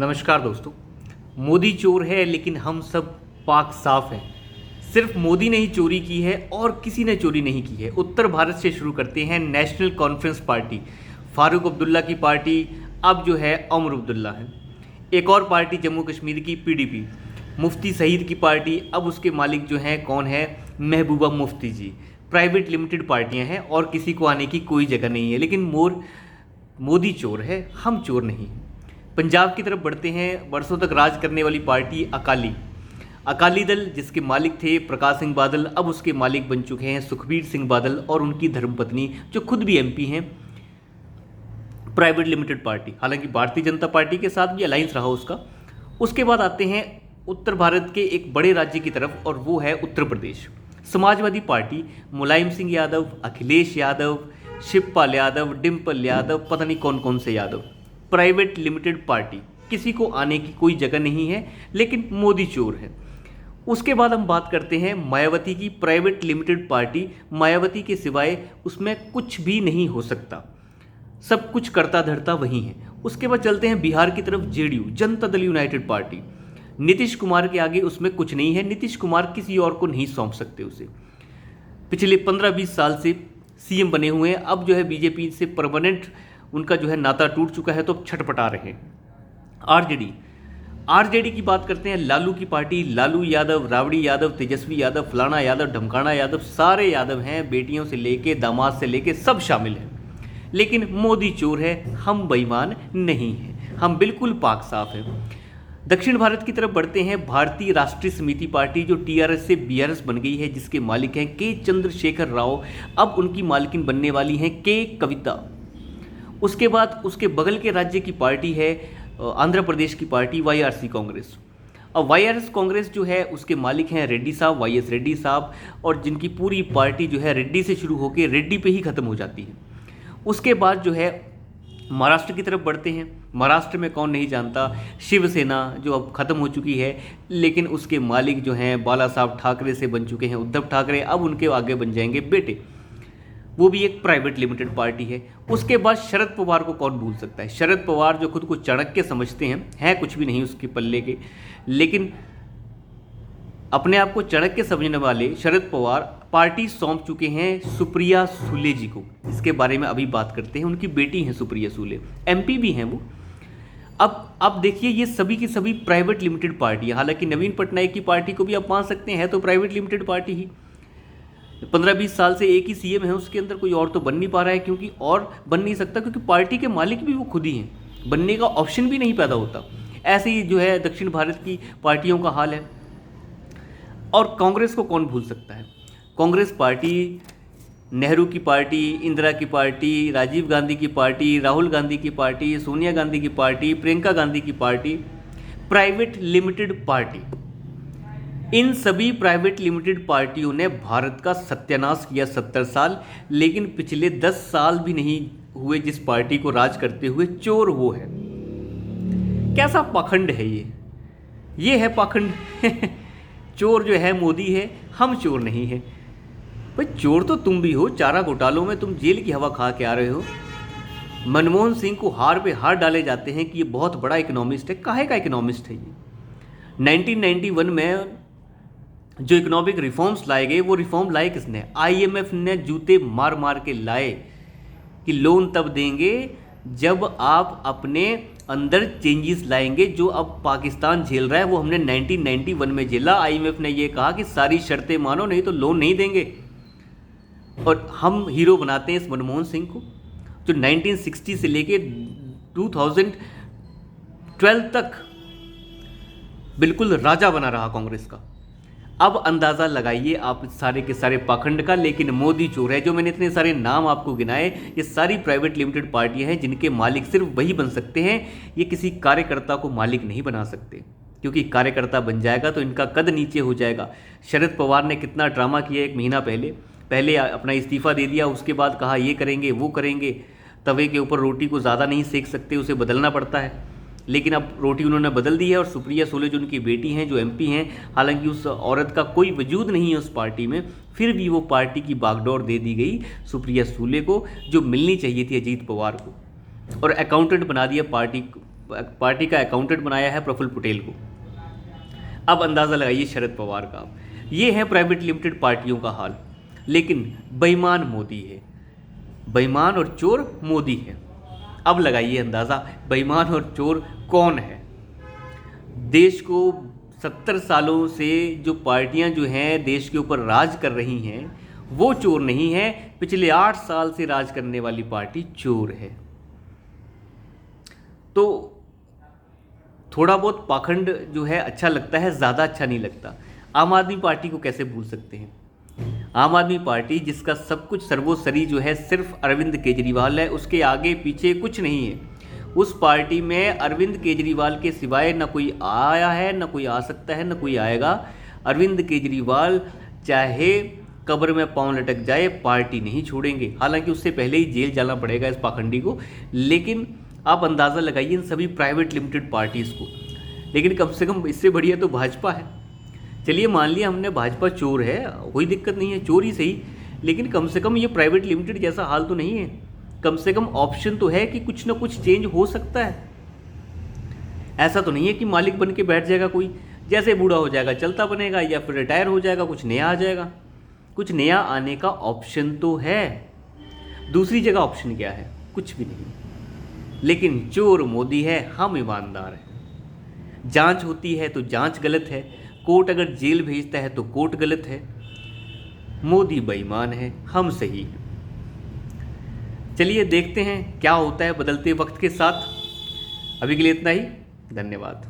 नमस्कार दोस्तों। मोदी चोर है लेकिन हम सब पाक साफ हैं। सिर्फ मोदी ने ही चोरी की है और किसी ने चोरी नहीं की है। उत्तर भारत से शुरू करते हैं। National conference party, Farooq Abdullah की पार्टी अब जो है उमर अब्दुल्ला है। एक और पार्टी जम्मू कश्मीर की पीडीपी, मुफ्ती सईद की पार्टी, अब उसके मालिक जो हैं कौन है? महबूबा मुफ्ती जी। प्राइवेट लिमिटेड पार्टियां हैं और किसी को आने की कोई जगह नहीं है। लेकिन मोदी चोर है, हम चोर नहीं हैं। पंजाब की तरफ बढ़ते हैं। वर्षों तक राज करने वाली पार्टी अकाली दल, जिसके मालिक थे प्रकाश सिंह बादल, अब उसके मालिक बन चुके हैं सुखबीर सिंह बादल और उनकी धर्मपत्नी जो खुद भी एमपी हैं। प्राइवेट लिमिटेड पार्टी, हालांकि भारतीय जनता पार्टी के साथ भी अलायंस रहा उसका। उसके बाद आते हैं उत्तर भारत के एक बड़े राज्य की तरफ और वो है उत्तर प्रदेश। समाजवादी पार्टी, मुलायम सिंह यादव, अखिलेश यादव, शिवपाल यादव, डिम्पल यादव, पता नहीं कौन कौन से यादव। प्राइवेट लिमिटेड पार्टी, किसी को आने की कोई जगह नहीं है, लेकिन मोदी चोर है। उसके बाद हम बात करते हैं मायावती की। प्राइवेट लिमिटेड पार्टी, मायावती के सिवाय उसमें कुछ भी नहीं हो सकता, सब कुछ करता धरता वही है। उसके बाद चलते हैं बिहार की तरफ। JDU, Janata Dal United party, Nitish Kumar के आगे उसमें कुछ नहीं है। नीतीश कुमार किसी और को नहीं सौंप सकते उसे। पिछले 15-20 साल से सीएम बने हुए हैं, अब जो है बीजेपी से परमानेंट उनका जो है नाता टूट चुका है, तो छटपटा रहे हैं। आरजेडी की बात करते हैं। लालू की पार्टी, लालू यादव, राबड़ी यादव, तेजस्वी यादव, फलाना यादव, ढमकाना यादव, सारे यादव हैं, बेटियों से लेके दामाद से लेके सब शामिल हैं। लेकिन मोदी चोर है, हम बेईमान नहीं हैं, हम बिल्कुल पाक साफ हैं। दक्षिण भारत की तरफ बढ़ते हैं। भारतीय राष्ट्रीय समिति पार्टी, जो टीआरएस से बीआरएस बन गई है, जिसके मालिक हैं के चंद्रशेखर राव, अब उनकी मालकिन बनने वाली हैं के कविता। उसके बाद उसके बगल के राज्य की पार्टी है आंध्र प्रदेश की पार्टी वाईआरसी कांग्रेस। अब वाईआरएस कांग्रेस जो है उसके मालिक हैं रेड्डी साहब, वाईएस रेड्डी साहब, और जिनकी पूरी पार्टी जो है रेड्डी से शुरू होकर रेड्डी पे ही ख़त्म हो जाती है। उसके बाद जो है महाराष्ट्र की तरफ बढ़ते हैं। महाराष्ट्र में कौन नहीं जानता शिवसेना, जो अब ख़त्म हो चुकी है, लेकिन उसके मालिक जो हैं बाला साहब ठाकरे से बन चुके हैं उद्धव ठाकरे, अब उनके आगे बन जाएंगे बेटे, वो भी एक प्राइवेट लिमिटेड पार्टी है। उसके बाद शरद पवार को कौन भूल सकता है? शरद पवार जो खुद को चाणक्य समझते हैं कुछ भी नहीं उसके पल्ले के, लेकिन अपने आप को चाणक्य समझने वाले शरद पवार पार्टी सौंप चुके हैं सुप्रिया सूले जी को। इसके बारे में अभी बात करते हैं। उनकी बेटी हैं सुप्रिया सूले, एमपी भी हैं वो। अब देखिए, ये सभी की सभी प्राइवेट लिमिटेड पार्टी है। हालांकि नवीन पटनायक की पार्टी को भी आप मान सकते हैं, तो प्राइवेट लिमिटेड पार्टी ही। 15-20 साल से एक ही सीएम है, उसके अंदर कोई और तो बन नहीं पा रहा है, क्योंकि और बन नहीं सकता, क्योंकि पार्टी के मालिक भी वो खुद ही हैं, बनने का ऑप्शन भी नहीं पैदा होता। ऐसे ही जो है दक्षिण भारत की पार्टियों का हाल है। और कांग्रेस को कौन भूल सकता है? कांग्रेस पार्टी, नेहरू की पार्टी, इंदिरा की पार्टी, राजीव गांधी की पार्टी, राहुल गांधी की पार्टी, सोनिया गांधी की पार्टी, प्रियंका गांधी की पार्टी, प्राइवेट लिमिटेड पार्टी। इन सभी प्राइवेट लिमिटेड पार्टियों ने भारत का सत्यानाश किया 70 साल, लेकिन पिछले 10 साल भी नहीं हुए जिस पार्टी को राज करते हुए चोर वो है। कैसा पाखंड है ये है पाखंड। चोर जो है मोदी है, हम चोर नहीं है। भाई चोर तो तुम भी हो, चारा घोटालों में तुम जेल की हवा खा के आ रहे हो। मनमोहन सिंह को हार पे हार डाले जाते हैं कि ये बहुत बड़ा इकोनॉमिस्ट है। काहे का इकोनॉमिस्ट है ये? 1991 में जो इकोनॉमिक रिफॉर्म्स लाए गए, वो रिफॉर्म लाए किसने? आईएमएफ ने जूते मार मार के लाए कि लोन तब देंगे जब आप अपने अंदर चेंजेस लाएंगे। जो अब पाकिस्तान झेल रहा है वो हमने 1991 में झेला। आईएमएफ ने ये कहा कि सारी शर्तें मानो, नहीं तो लोन नहीं देंगे। और हम हीरो बनाते हैं इस मनमोहन सिंह को, जो 1960 से लेके 2012 तक बिल्कुल राजा बना रहा कांग्रेस का। अब अंदाज़ा लगाइए आप सारे के सारे पाखंड का। लेकिन मोदी चोर है। जो मैंने इतने सारे नाम आपको गिनाए, ये सारी प्राइवेट लिमिटेड पार्टियां हैं जिनके मालिक सिर्फ वही बन सकते हैं। ये किसी कार्यकर्ता को मालिक नहीं बना सकते, क्योंकि कार्यकर्ता बन जाएगा तो इनका कद नीचे हो जाएगा। शरद पवार ने कितना ड्रामा किया 1 महीना पहले अपना इस्तीफा दे दिया, उसके बाद कहा ये करेंगे वो करेंगे। तवे के ऊपर रोटी को ज़्यादा नहीं सेक सकते, उसे बदलना पड़ता है। लेकिन अब रोटी उन्होंने बदल दी है। और सुप्रिया सूले जो उनकी बेटी हैं, जो एमपी हैं, हालांकि उस औरत का कोई वजूद नहीं है उस पार्टी में, फिर भी वो पार्टी की बागडोर दे दी गई सुप्रिया सूले को, जो मिलनी चाहिए थी अजीत पवार को। और अकाउंटेंट बना दिया पार्टी पार्टी का अकाउंटेंट बनाया है प्रफुल्ल पटेल को। अब अंदाज़ा लगाइए शरद पवार का। ये है प्राइवेट लिमिटेड पार्टियों का हाल। लेकिन बेईमान मोदी है, बेईमान और चोर मोदी है। अब लगाइए अंदाज़ा बेईमान और चोर कौन है। देश को 70 सालों से जो पार्टियां जो हैं देश के ऊपर राज कर रही हैं वो चोर नहीं है, पिछले 8 साल से राज करने वाली पार्टी चोर है। तो थोड़ा बहुत पाखंड जो है अच्छा लगता है, ज़्यादा अच्छा नहीं लगता। आम आदमी पार्टी को कैसे भूल सकते हैं? आम आदमी पार्टी जिसका सब कुछ सर्वोपरि जो है सिर्फ अरविंद केजरीवाल है, उसके आगे पीछे कुछ नहीं है। उस पार्टी में अरविंद केजरीवाल के सिवाय न कोई आया है, न कोई आ सकता है, न कोई आएगा। अरविंद केजरीवाल चाहे कब्र में पांव लटक जाए, पार्टी नहीं छोड़ेंगे। हालांकि उससे पहले ही जेल जाना पड़ेगा इस पाखंडी को। लेकिन आप अंदाज़ा लगाइए इन सभी प्राइवेट लिमिटेड पार्टीज़ को। लेकिन कम से कम इससे बढ़िया तो भाजपा है। चलिए मान लिया हमने भाजपा चोर है, कोई दिक्कत नहीं है, चोर ही सही, लेकिन कम से कम ये प्राइवेट लिमिटेड जैसा हाल तो नहीं है। कम से कम ऑप्शन तो है कि कुछ ना कुछ चेंज हो सकता है। ऐसा तो नहीं है कि मालिक बन के बैठ जाएगा कोई, जैसे बूढ़ा हो जाएगा चलता बनेगा, या फिर रिटायर हो जाएगा कुछ नया आ जाएगा। कुछ नया आने का ऑप्शन तो है। दूसरी जगह ऑप्शन क्या है? कुछ भी नहीं। लेकिन चोर मोदी है, हम ईमानदार हैं। जांच होती है तो जांच गलत है, कोर्ट अगर जेल भेजता है तो कोर्ट गलत है। मोदी बेईमान है, हम सही हैं। चलिए देखते हैं क्या होता है बदलते वक्त के साथ। अभी के लिए इतना ही, धन्यवाद।